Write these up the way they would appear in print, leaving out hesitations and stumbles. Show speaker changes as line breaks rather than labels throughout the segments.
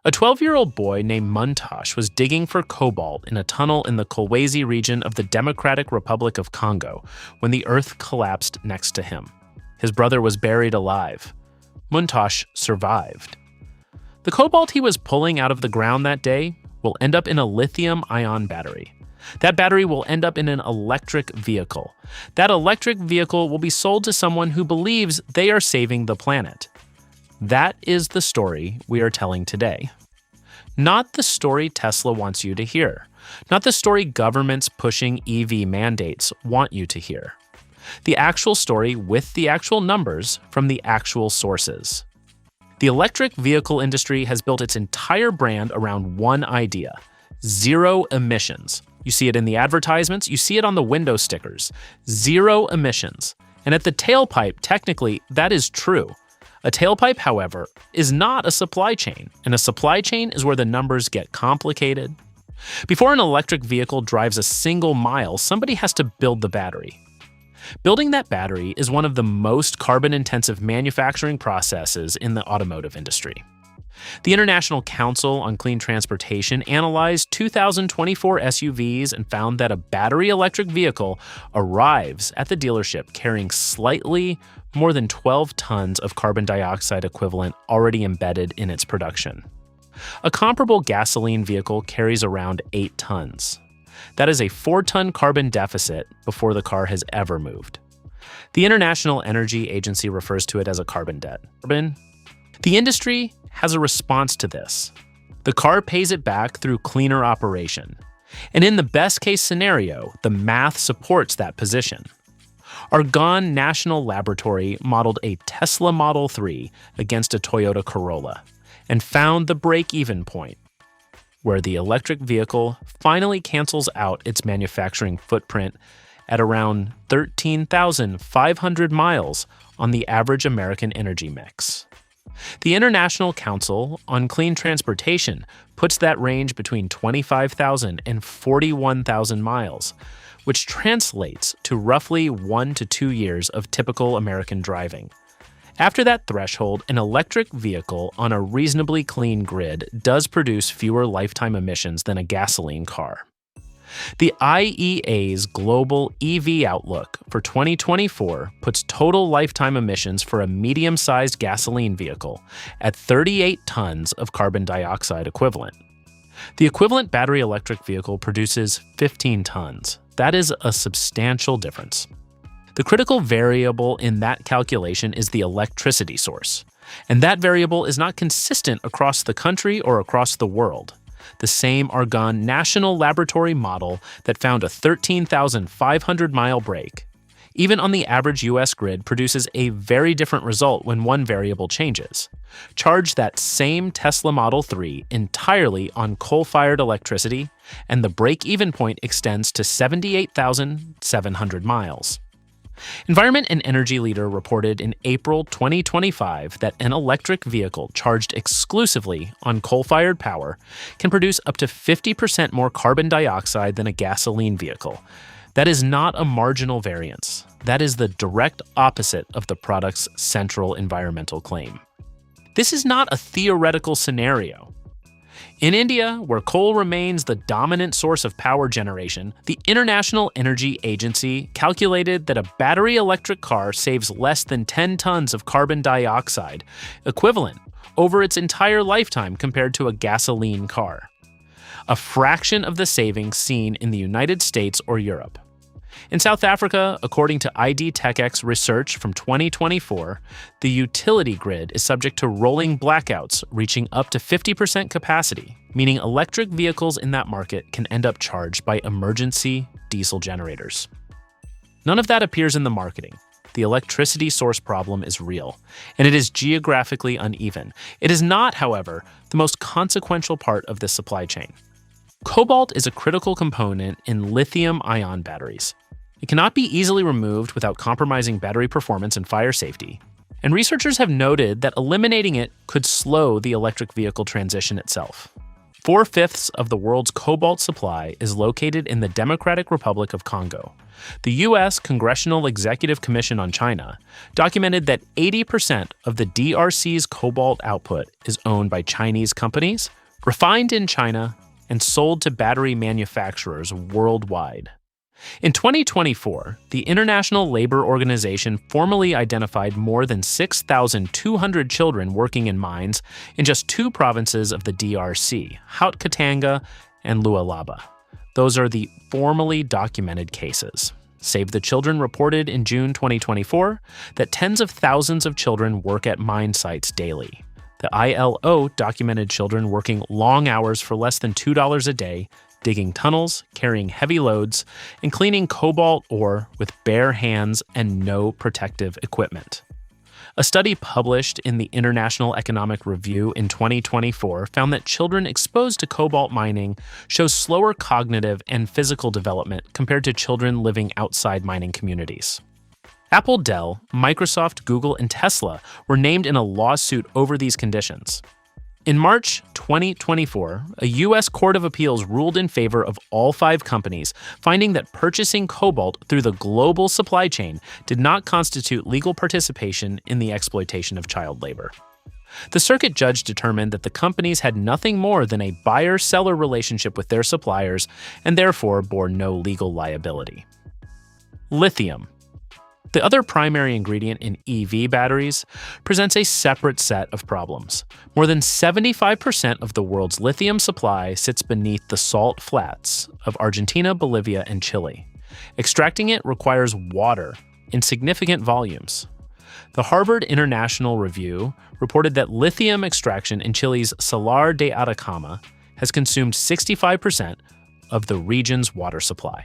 A 12-year-old boy named Muntosh was digging for cobalt in a tunnel in the Kolwezi region of the Democratic Republic of Congo when the earth collapsed next to him. His brother was buried alive. Muntosh survived. The cobalt he was pulling out of the ground that day will end up in a lithium-ion battery. That battery will end up in an electric vehicle. That electric vehicle will be sold to someone who believes they are saving the planet. That is the story we are telling today. Not the story Tesla wants you to hear. Not the story governments pushing EV mandates want you to hear. The actual story with the actual numbers from the actual sources. The electric vehicle industry has built its entire brand around one idea: zero emissions. You see it in the advertisements, you see it on the window stickers. Zero emissions. And at the tailpipe, technically, that is true. A tailpipe, however, is not a supply chain, and a supply chain is where the numbers get complicated. Before an electric vehicle drives a single mile, somebody has to build the battery. Building that battery is one of the most carbon-intensive manufacturing processes in the automotive industry. The International Council on Clean Transportation analyzed 2024 SUVs and found that a battery electric vehicle arrives at the dealership carrying slightly more than 12 tons of carbon dioxide equivalent already embedded in its production. A comparable gasoline vehicle carries around 8 tons. That is a 4-ton carbon deficit before the car has ever moved. The International Energy Agency refers to it as a carbon debt. The industry has a response to this. The car pays it back through cleaner operation. And in the best case scenario, the math supports that position. Argonne National Laboratory modeled a Tesla Model 3 against a Toyota Corolla and found the break-even point, where the electric vehicle finally cancels out its manufacturing footprint at around 13,500 miles on the average American energy mix. The International Council on Clean Transportation puts that range between 25,000 and 41,000 miles, which translates to roughly 1 to 2 years of typical American driving. After that threshold, an electric vehicle on a reasonably clean grid does produce fewer lifetime emissions than a gasoline car. The IEA's global EV outlook for 2024 puts total lifetime emissions for a medium-sized gasoline vehicle at 38 tons of carbon dioxide equivalent. The equivalent battery electric vehicle produces 15 tons. That is a substantial difference. The critical variable in that calculation is the electricity source, and that variable is not consistent across the country or across the world. The same Argonne National Laboratory model that found a 13,500-mile break, even on the average US grid, produces a very different result when one variable changes. Charge that same Tesla Model 3 entirely on coal-fired electricity, and the break-even point extends to 78,700 miles. Environment and Energy Leader reported in April 2025 that an electric vehicle charged exclusively on coal-fired power can produce up to 50% more carbon dioxide than a gasoline vehicle. That is not a marginal variance. That is the direct opposite of the product's central environmental claim. This is not a theoretical scenario. In India, where coal remains the dominant source of power generation, the International Energy Agency calculated that a battery electric car saves less than 10 tons of carbon dioxide equivalent over its entire lifetime compared to a gasoline car, a fraction of the savings seen in the United States or Europe. In South Africa, according to ID TechX research from 2024, the utility grid is subject to rolling blackouts reaching up to 50% capacity, meaning electric vehicles in that market can end up charged by emergency diesel generators. None of that appears in the marketing. The electricity source problem is real, and it is geographically uneven. It is not, however, the most consequential part of this supply chain. Cobalt is a critical component in lithium-ion batteries. It cannot be easily removed without compromising battery performance and fire safety, and researchers have noted that eliminating it could slow the electric vehicle transition itself. 4/5 of the world's cobalt supply is located in the Democratic Republic of Congo. The U.S. Congressional Executive Commission on China documented that 80% of the DRC's cobalt output is owned by Chinese companies, refined in China, and sold to battery manufacturers worldwide. In 2024, the International Labor Organization formally identified more than 6,200 children working in mines in just two provinces of the DRC, Haut-Katanga and Lualaba. Those are the formally documented cases. Save the Children reported in June 2024 that tens of thousands of children work at mine sites daily. The ILO documented children working long hours for less than $2 a day, digging tunnels, carrying heavy loads, and cleaning cobalt ore with bare hands and no protective equipment. A study published in the International Economic Review in 2024 found that children exposed to cobalt mining show slower cognitive and physical development compared to children living outside mining communities. Apple, Dell, Microsoft, Google, and Tesla were named in a lawsuit over these conditions. In March 2024, a U.S. Court of Appeals ruled in favor of all 5 companies, finding that purchasing cobalt through the global supply chain did not constitute legal participation in the exploitation of child labor. The circuit judge determined that the companies had nothing more than a buyer-seller relationship with their suppliers and therefore bore no legal liability. Lithium. The other primary ingredient in EV batteries presents a separate set of problems. More than 75% of the world's lithium supply sits beneath the salt flats of Argentina, Bolivia, and Chile. Extracting it requires water in significant volumes. The Harvard International Review reported that lithium extraction in Chile's Salar de Atacama has consumed 65% of the region's water supply.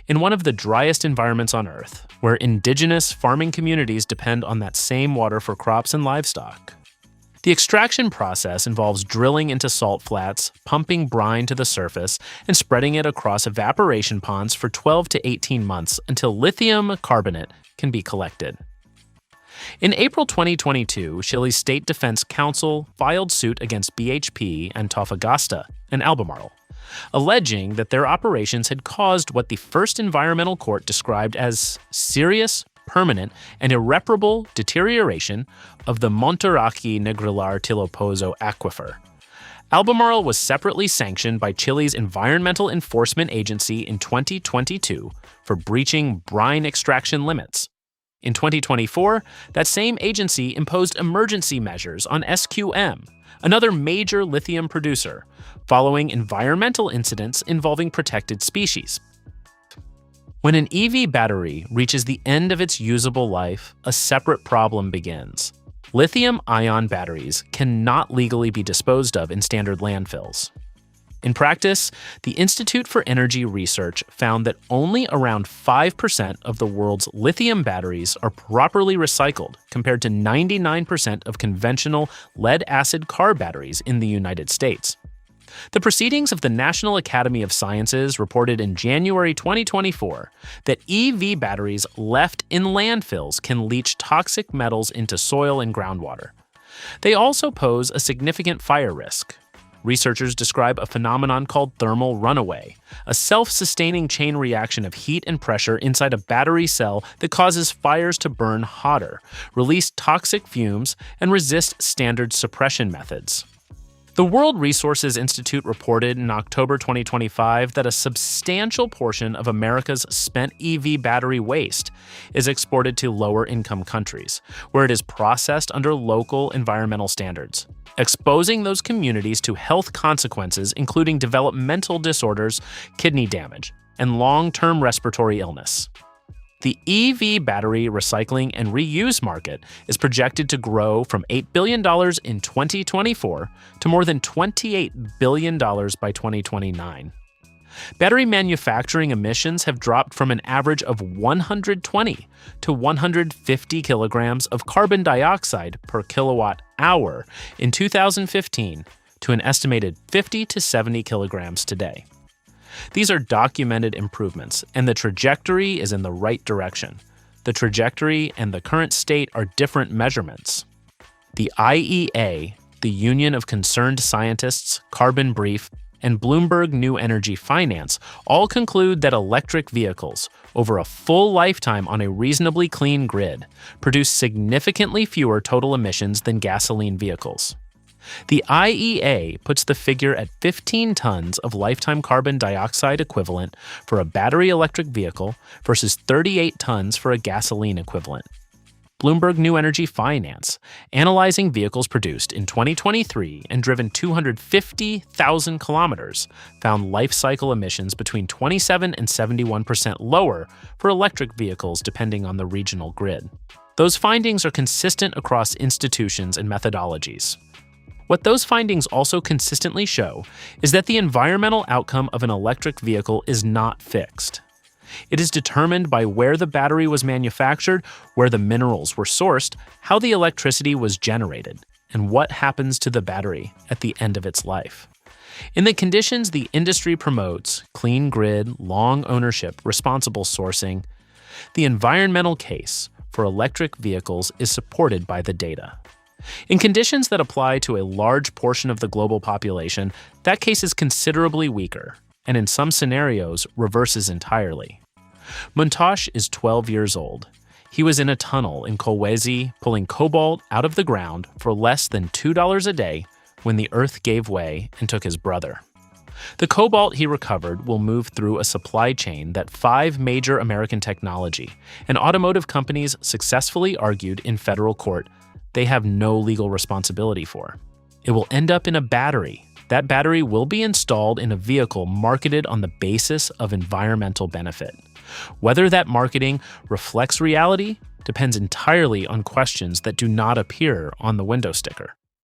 In one of the driest environments on Earth, where indigenous farming communities depend on that same water for crops and livestock. The extraction process involves drilling into salt flats, pumping brine to the surface, and spreading it across evaporation ponds for 12 to 18 months until lithium carbonate can be collected. In April 2022, Chile's State Defense Council filed suit against BHP, Antofagasta, and Albemarle, alleging that their operations had caused what the first environmental court described as serious, permanent, and irreparable deterioration of the Monterrey Negrilar Tilopozo aquifer. Albemarle was separately sanctioned by Chile's Environmental Enforcement Agency in 2022 for breaching brine extraction limits. In 2024, that same agency imposed emergency measures on SQM, another major lithium producer, following environmental incidents involving protected species. When an EV battery reaches the end of its usable life, a separate problem begins. Lithium-ion batteries cannot legally be disposed of in standard landfills. In practice, the Institute for Energy Research found that only around 5% of the world's lithium batteries are properly recycled, compared to 99% of conventional lead-acid car batteries in the United States. The proceedings of the National Academy of Sciences reported in January 2024 that EV batteries left in landfills can leach toxic metals into soil and groundwater. They also pose a significant fire risk. Researchers describe a phenomenon called thermal runaway, a self-sustaining chain reaction of heat and pressure inside a battery cell that causes fires to burn hotter, release toxic fumes, and resist standard suppression methods. The World Resources Institute reported in October 2025 that a substantial portion of America's spent EV battery waste is exported to lower-income countries, where it is processed under local environmental standards, exposing those communities to health consequences including developmental disorders, kidney damage, and long-term respiratory illness. The EV battery recycling and reuse market is projected to grow from $8 billion in 2024 to more than $28 billion by 2029. Battery manufacturing emissions have dropped from an average of 120 to 150 kilograms of carbon dioxide per kilowatt hour in 2015 to an estimated 50 to 70 kilograms today. These are documented improvements, and the trajectory is in the right direction. The trajectory and the current state are different measurements. The IEA the Union of Concerned Scientists, Carbon Brief, and Bloomberg New Energy Finance all conclude that electric vehicles, over a full lifetime on a reasonably clean grid, produce significantly fewer total emissions than gasoline vehicles. The IEA puts the figure at 15 tons of lifetime carbon dioxide equivalent for a battery electric vehicle versus 38 tons for a gasoline equivalent. Bloomberg New Energy Finance, analyzing vehicles produced in 2023 and driven 250,000 kilometers, found life cycle emissions between 27 and 71% lower for electric vehicles depending on the regional grid. Those findings are consistent across institutions and methodologies. What those findings also consistently show is that the environmental outcome of an electric vehicle is not fixed. It is determined by where the battery was manufactured, where the minerals were sourced, how the electricity was generated, and what happens to the battery at the end of its life. In the conditions the industry promotes, clean grid, long ownership, responsible sourcing, the environmental case for electric vehicles is supported by the data. In conditions that apply to a large portion of the global population, that case is considerably weaker, and in some scenarios reverses entirely. Montosh is 12 years old. He was in a tunnel in Kolwezi pulling cobalt out of the ground for less than $2 a day when the earth gave way and took his brother. The cobalt he recovered will move through a supply chain that 5 major American technology and automotive companies successfully argued in federal court they have no legal responsibility for. It will end up in a battery. That battery will be installed in a vehicle marketed on the basis of environmental benefit. Whether that marketing reflects reality depends entirely on questions that do not appear on the window sticker.